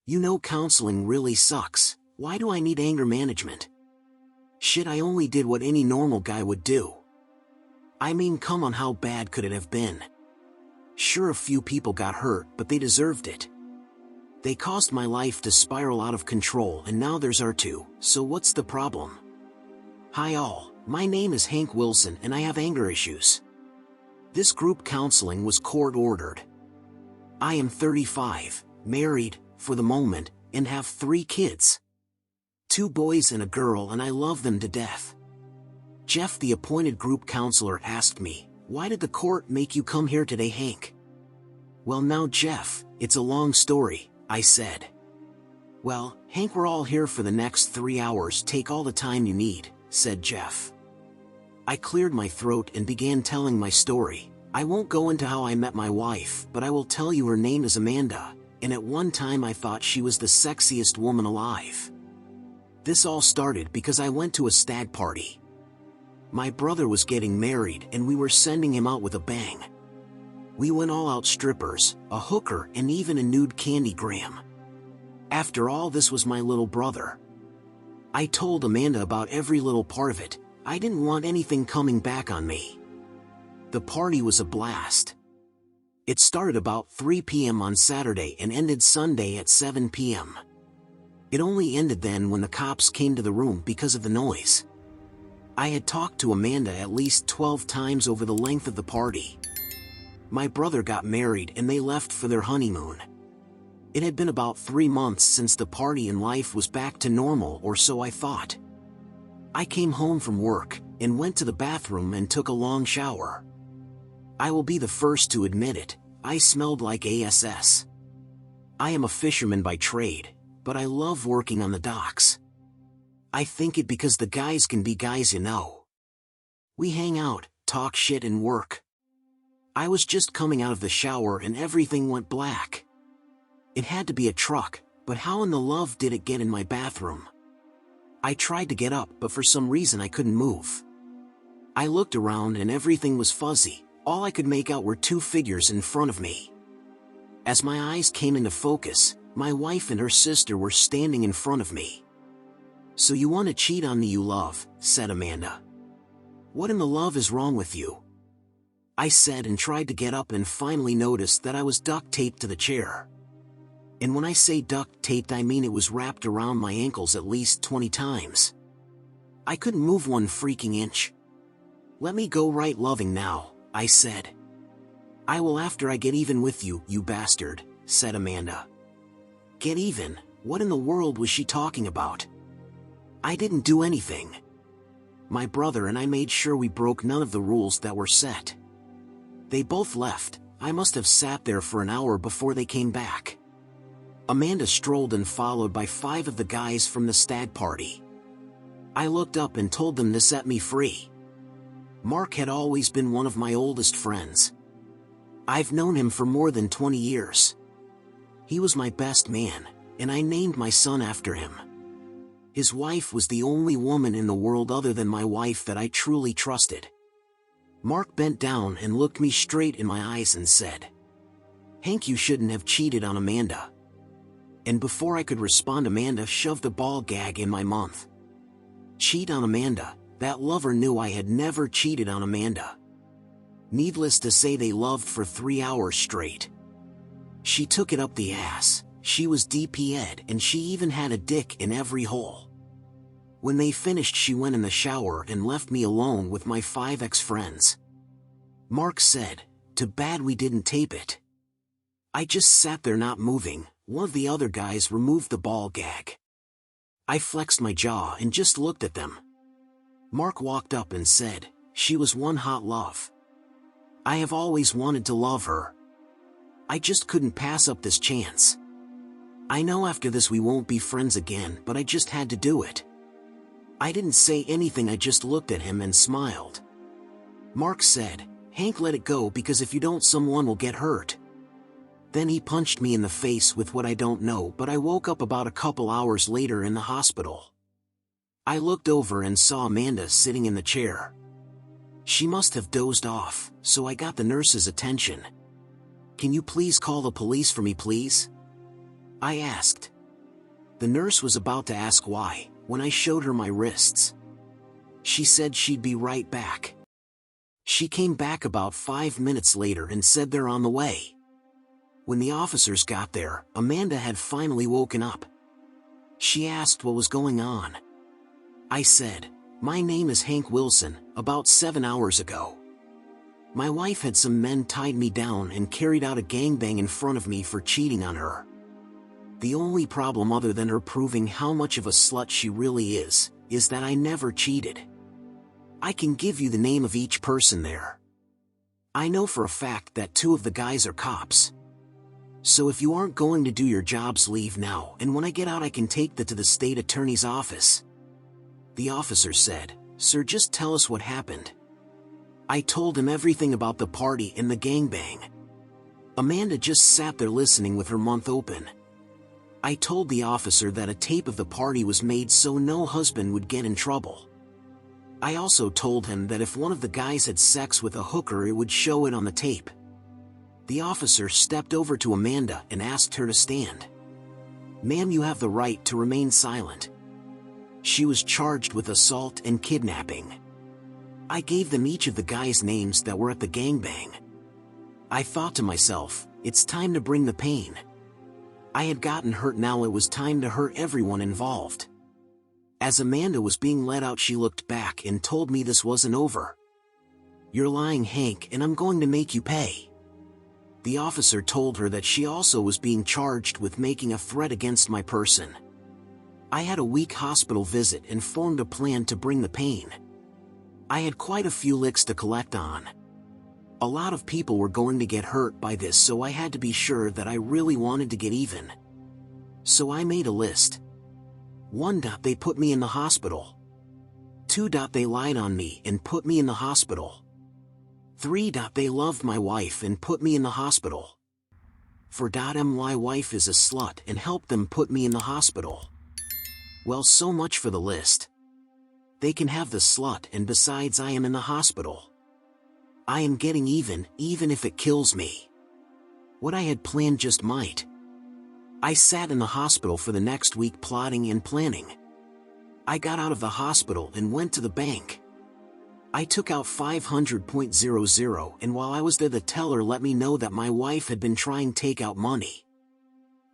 You know counseling really sucks. Why do I need anger management? Shit, I only did what any normal guy would do. I mean, come on, how bad could it have been? Sure, a few people got hurt, but they deserved it. They caused my life to spiral out of control, and now there's R2, so what's the problem? Hi all, my name is Hank Wilson and I have anger issues. This group counseling was court-ordered. I am 35, married, for the moment, and have 3 kids. 2 boys and a girl, and I love them to death. Jeff, the appointed group counselor, asked me, "Why did the court make you come here today, Hank?" "Well now, Jeff, it's a long story," I said. "Well, Hank, we're all here for the next 3 hours, take all the time you need," said Jeff. I cleared my throat and began telling my story. I won't go into how I met my wife, but I will tell you her name is Amanda, and at one time I thought she was the sexiest woman alive. This all started because I went to a stag party. My brother was getting married and we were sending him out with a bang. We went all out, strippers, a hooker, and even a nude candygram. After all, this was my little brother. I told Amanda about every little part of it. I didn't want anything coming back on me. The party was a blast. It started about 3 p.m. on Saturday and ended Sunday at 7 p.m. It only ended then when the cops came to the room because of the noise. I had talked to Amanda at least 12 times over the length of the party. My brother got married and they left for their honeymoon. It had been about 3 months since the party and life was back to normal, or so I thought. I came home from work and went to the bathroom and took a long shower. I will be the first to admit it, I smelled like ass. I am a fisherman by trade, but I love working on the docks. I think it because the guys can be guys, you know. We hang out, talk shit, and work. I was just coming out of the shower and everything went black. It had to be a truck, but how in the love did it get in my bathroom? I tried to get up, but for some reason I couldn't move. I looked around and everything was fuzzy. All I could make out were 2 figures in front of me. As my eyes came into focus, my wife and her sister were standing in front of me. "So you want to cheat on me, you love," said Amanda. "What in the love is wrong with you?" I said, and tried to get up and finally noticed that I was duct taped to the chair. And when I say duct taped, I mean it was wrapped around my ankles at least 20 times. I couldn't move 1 freaking inch. "Let me go right loving now," I said. "I will after I get even with you, you bastard," said Amanda. Get even? What in the world was she talking about? I didn't do anything. My brother and I made sure we broke none of the rules that were set. They both left. I must have sat there for an hour before they came back. Amanda strolled in, followed by 5 of the guys from the stag party. I looked up and told them to set me free. Mark had always been one of my oldest friends. I've known him for more than 20 years. He was my best man, and I named my son after him. His wife was the only woman in the world other than my wife that I truly trusted. Mark bent down and looked me straight in my eyes and said, "Hank, you shouldn't have cheated on Amanda." And before I could respond, Amanda shoved a ball gag in my mouth. Cheat on Amanda? That lover knew I had never cheated on Amanda. Needless to say, they loved for 3 hours straight. She took it up the ass. She was DP-ed, and she even had a dick in every hole. When they finished, she went in the shower and left me alone with my 5 ex-friends. Mark said, "Too bad we didn't tape it." I just sat there not moving. One of the other guys removed the ball gag. I flexed my jaw and just looked at them. Mark walked up and said, "She was one hot love. I have always wanted to love her. I just couldn't pass up this chance. I know after this we won't be friends again, but I just had to do it." I didn't say anything, I just looked at him and smiled. Mark said, "Hank, let it go, because if you don't, someone will get hurt." Then he punched me in the face with what I don't know, but I woke up about a couple hours later in the hospital. I looked over and saw Amanda sitting in the chair. She must have dozed off, so I got the nurse's attention. "Can you please call the police for me, please?" I asked. The nurse was about to ask why, when I showed her my wrists. She said she'd be right back. She came back about 5 minutes later and said they're on the way. When the officers got there, Amanda had finally woken up. She asked what was going on. I said, "My name is Hank Wilson, about 7 hours ago. My wife had some men tied me down and carried out a gangbang in front of me for cheating on her. The only problem other than her proving how much of a slut she really is that I never cheated. I can give you the name of each person there. I know for a fact that 2 of the guys are cops. So if you aren't going to do your jobs, leave now, and when I get out I can take that to the state attorney's office." The officer said, "Sir, just tell us what happened." I told him everything about the party and the gangbang. Amanda just sat there listening with her mouth open. I told the officer that a tape of the party was made so no husband would get in trouble. I also told him that if one of the guys had sex with a hooker, it would show it on the tape. The officer stepped over to Amanda and asked her to stand. "Ma'am, you have the right to remain silent." She was charged with assault and kidnapping. I gave them each of the guys' names that were at the gangbang. I thought to myself, it's time to bring the pain. I had gotten hurt, now it was time to hurt everyone involved. As Amanda was being let out, she looked back and told me this wasn't over. "You're lying, Hank, and I'm going to make you pay." The officer told her that she also was being charged with making a threat against my person. I had a week hospital visit and formed a plan to bring the pain. I had quite a few licks to collect on. A lot of people were going to get hurt by this, so I had to be sure that I really wanted to get even. So I made a list. 1. They put me in the hospital. 2. They lied on me and put me in the hospital. 3. They loved my wife and put me in the hospital. 4. My wife is a slut and helped them put me in the hospital. Well, so much for the list. They can have the slut, and besides, I am in the hospital. I am getting even if it kills me. What I had planned just might. I sat in the hospital for the next week plotting and planning. I got out of the hospital and went to the bank. I took out $500,000, and while I was there the teller let me know that my wife had been trying to take out money.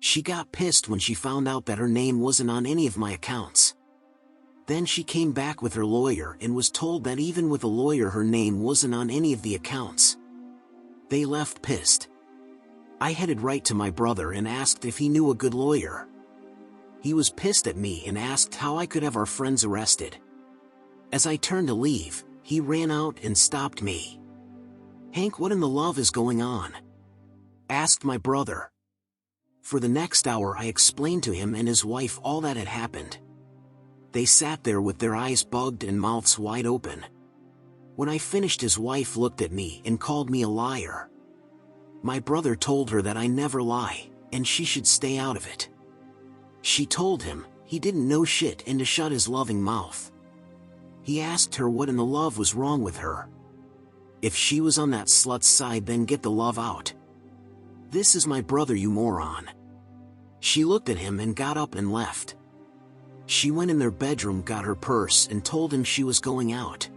She got pissed when she found out that her name wasn't on any of my accounts. Then she came back with her lawyer and was told that even with a lawyer her name wasn't on any of the accounts. They left pissed. I headed right to my brother and asked if he knew a good lawyer. He was pissed at me and asked how I could have our friends arrested. As I turned to leave, he ran out and stopped me. "Hank, what in the love is going on?" asked my brother. For the next hour I explained to him and his wife all that had happened. They sat there with their eyes bugged and mouths wide open. When I finished, his wife looked at me and called me a liar. My brother told her that I never lie, and she should stay out of it. She told him he didn't know shit and to shut his loving mouth. He asked her what in the love was wrong with her. If she was on that slut's side, then get the love out. "This is my brother, you moron." She looked at him and got up and left. She went in their bedroom, got her purse, and told him she was going out.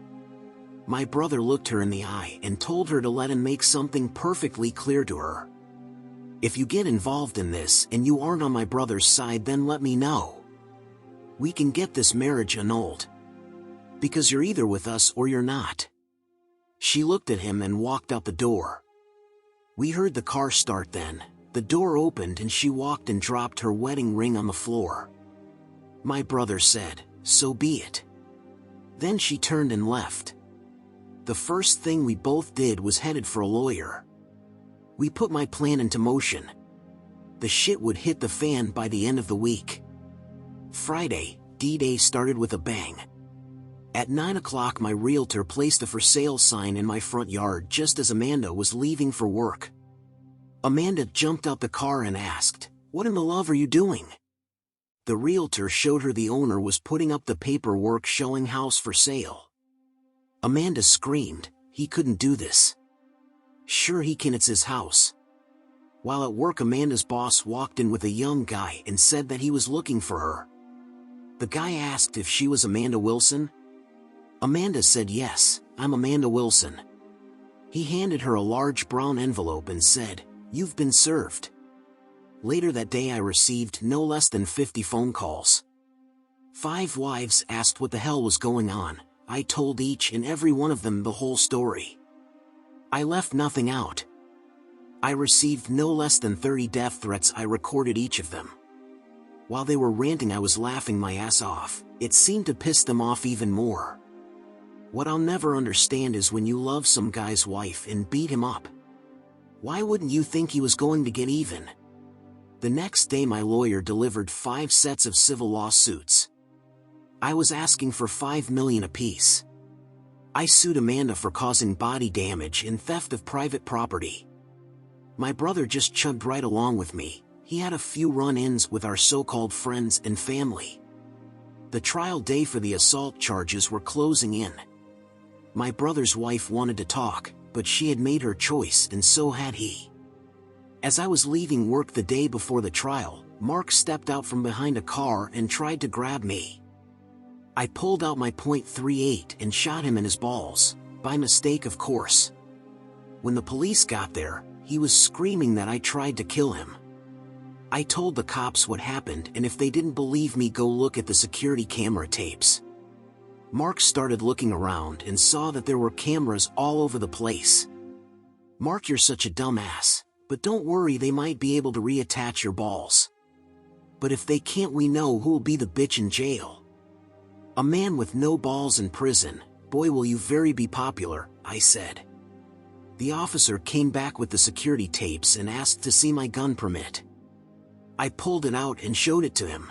My brother looked her in the eye and told her to let him make something perfectly clear to her. "If you get involved in this and you aren't on my brother's side, then let me know. We can get this marriage annulled. Because you're either with us or you're not." She looked at him and walked out the door. We heard the car start then. The door opened and she walked and dropped her wedding ring on the floor. My brother said, "So be it." Then she turned and left. The first thing we both did was headed for a lawyer. We put my plan into motion. The shit would hit the fan by the end of the week. Friday, D-Day started with a bang. At 9 o'clock my realtor placed a for sale sign in my front yard just as Amanda was leaving for work. Amanda jumped out the car and asked, "What in the love are you doing?" The realtor showed her the owner was putting up the paperwork showing house for sale. Amanda screamed, "He couldn't do this." "Sure he can, it's his house." While at work, Amanda's boss walked in with a young guy and said that he was looking for her. The guy asked if she was Amanda Wilson. Amanda said, "Yes, I'm Amanda Wilson." He handed her a large brown envelope and said, "You've been served." Later that day I received no less than 50 phone calls. 5 wives asked what the hell was going on. I told each and every one of them the whole story. I left nothing out. I received no less than 30 death threats. I recorded each of them. While they were ranting, I was laughing my ass off. It seemed to piss them off even more. What I'll never understand is when you love some guy's wife and beat him up. Why wouldn't you think he was going to get even? The next day my lawyer delivered 5 sets of civil lawsuits. I was asking for $5 million apiece. I sued Amanda for causing body damage and theft of private property. My brother just chugged right along with me. He had a few run-ins with our so-called friends and family. The trial day for the assault charges were closing in. My brother's wife wanted to talk, but she had made her choice and so had he. As I was leaving work the day before the trial, Mark stepped out from behind a car and tried to grab me. I pulled out my .38 and shot him in his balls, by mistake of course. When the police got there, he was screaming that I tried to kill him. I told the cops what happened, and if they didn't believe me, go look at the security camera tapes. Mark started looking around and saw that there were cameras all over the place. "Mark, you're such a dumbass, but don't worry, they might be able to reattach your balls. But if they can't, we know who'll be the bitch in jail. A man with no balls in prison, boy will you very be popular," I said. The officer came back with the security tapes and asked to see my gun permit. I pulled it out and showed it to him.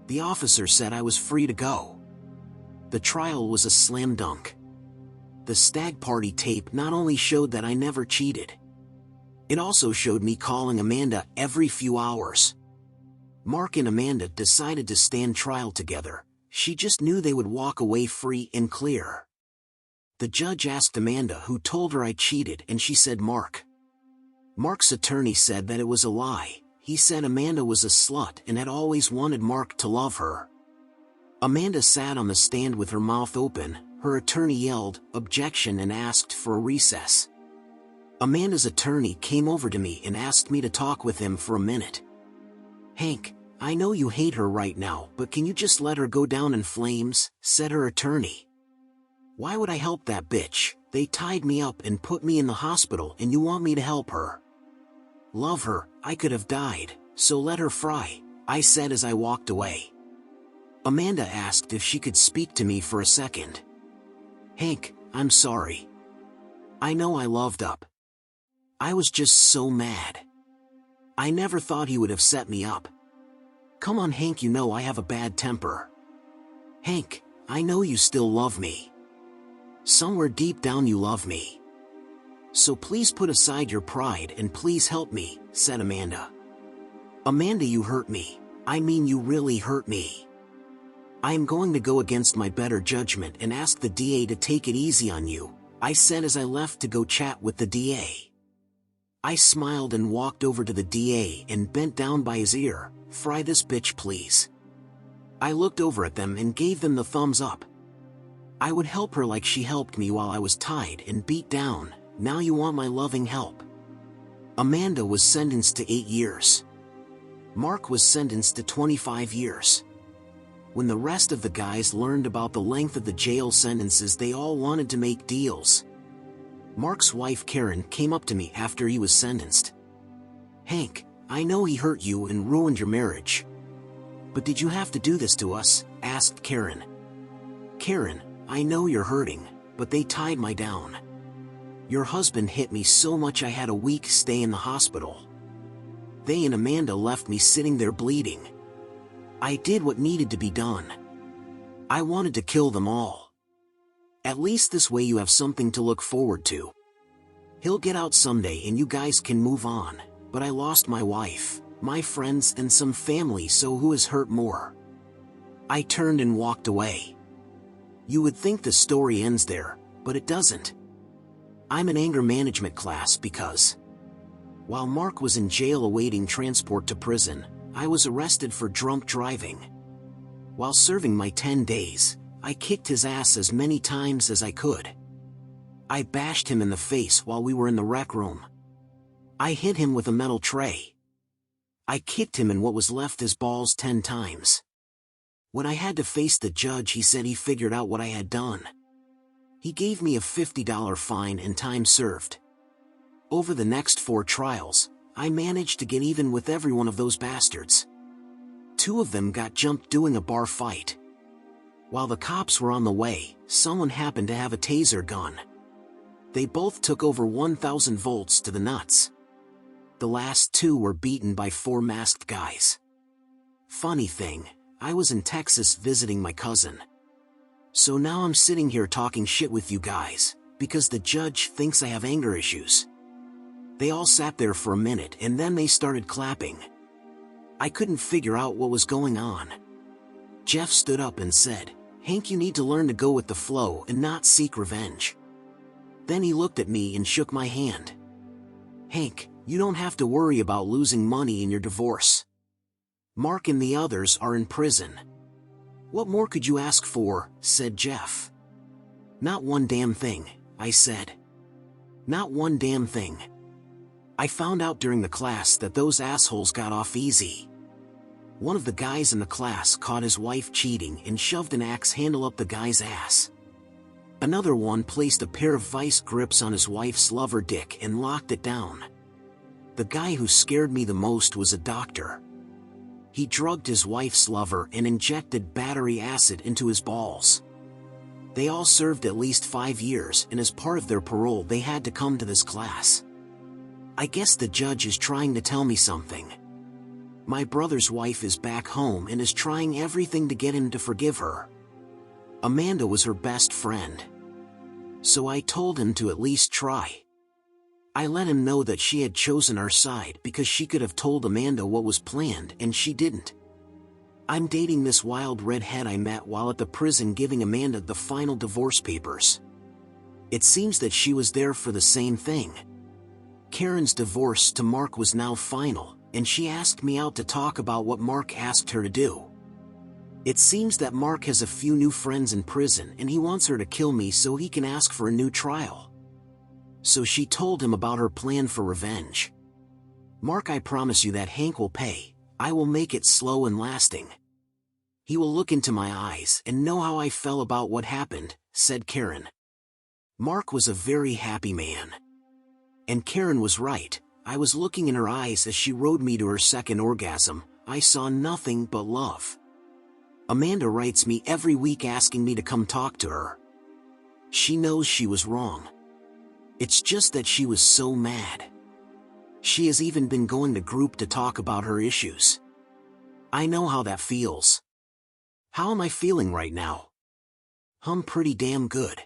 The officer said I was free to go. The trial was a slam dunk. The stag party tape not only showed that I never cheated, it also showed me calling Amanda every few hours. Mark and Amanda decided to stand trial together. She just knew they would walk away free and clear. The judge asked Amanda who told her I cheated, and she said Mark. Mark's attorney said that it was a lie. He said Amanda was a slut and had always wanted Mark to love her. Amanda sat on the stand with her mouth open. Her attorney yelled, "Objection," and asked for a recess. Amanda's attorney came over to me and asked me to talk with him for a minute. "Hank, I know you hate her right now, but can you just let her go down in flames?" said her attorney. "Why would I help that bitch? They tied me up and put me in the hospital, and you want me to help her? Love her, I could have died, so let her fry," I said as I walked away. Amanda asked if she could speak to me for a second. "Hank, I'm sorry. I know I loved up. I was just so mad. I never thought he would have set me up. Come on, Hank, you know I have a bad temper. Hank, I know you still love me. Somewhere deep down you love me. So please put aside your pride and please help me," said Amanda. "Amanda, you hurt me. I mean, you really hurt me. I am going to go against my better judgment and ask the DA to take it easy on you," I said as I left to go chat with the DA. I smiled and walked over to the DA and bent down by his ear. "Fry this bitch, please." I looked over at them and gave them the thumbs up. I would help her like she helped me while I was tied and beat down. Now you want my loving help. Amanda was sentenced to 8 years. Mark was sentenced to 25 years. When the rest of the guys learned about the length of the jail sentences, they all wanted to make deals. Mark's wife Karen came up to me after he was sentenced. "Hank, I know he hurt you and ruined your marriage. But did you have to do this to us?" asked Karen. "Karen, I know you're hurting, but they tied me down. Your husband hit me so much I had a week stay in the hospital. They and Amanda left me sitting there bleeding. I did what needed to be done. I wanted to kill them all. At least this way you have something to look forward to. He'll get out someday and you guys can move on, but I lost my wife, my friends and some family, so who is hurt more?" I turned and walked away. You would think the story ends there, but it doesn't. I'm in anger management class because While Mark was in jail awaiting transport to prison, I was arrested for drunk driving. While serving my 10 days, I kicked his ass as many times as I could. I bashed him in the face while we were in the rec room. I hit him with a metal tray. I kicked him in what was left his balls 10 times. When I had to face the judge, he said he figured out what I had done. He gave me a $50 fine and time served. Over the next 4 trials, I managed to get even with every one of those bastards. 2 of them got jumped doing a bar fight. While the cops were on the way, someone happened to have a taser gun. They both took over 1,000 volts to the nuts. The last 2 were beaten by 4 masked guys. Funny thing, I was in Texas visiting my cousin. So now I'm sitting here talking shit with you guys, because the judge thinks I have anger issues. They all sat there for a minute and then they started clapping. I couldn't figure out what was going on. Jeff stood up and said, "Hank, you need to learn to go with the flow and not seek revenge." Then he looked at me and shook my hand. "Hank, you don't have to worry about losing money in your divorce. Mark and the others are in prison." "What more could you ask for?" said Jeff. "Not one damn thing," I said. "Not one damn thing. I found out during the class that those assholes got off easy. One of the guys in the class caught his wife cheating and shoved an axe handle up the guy's ass. Another one placed a pair of vice grips on his wife's lover dick and locked it down. The guy who scared me the most was a doctor. He drugged his wife's lover and injected battery acid into his balls. They all served at least 5 years, and as part of their parole they had to come to this class. I guess the judge is trying to tell me something. My brother's wife is back home and is trying everything to get him to forgive her. Amanda was her best friend. So I told him to at least try. I let him know that she had chosen our side because she could have told Amanda what was planned and she didn't. I'm dating this wild redhead I met while at the prison giving Amanda the final divorce papers. It seems that she was there for the same thing. Karen's divorce to Mark was now final, and she asked me out to talk about what Mark asked her to do. It seems that Mark has a few new friends in prison and he wants her to kill me so he can ask for a new trial. So she told him about her plan for revenge. "Mark, I promise you that Hank will pay. I will make it slow and lasting. He will look into my eyes and know how I felt about what happened," said Karen. Mark was a very happy man. And Karen was right. I was looking in her eyes as she rode me to her second orgasm. I saw nothing but love. Amanda writes me every week asking me to come talk to her. She knows she was wrong. It's just that she was so mad. She has even been going to group to talk about her issues. I know how that feels. How am I feeling right now? I'm pretty damn good.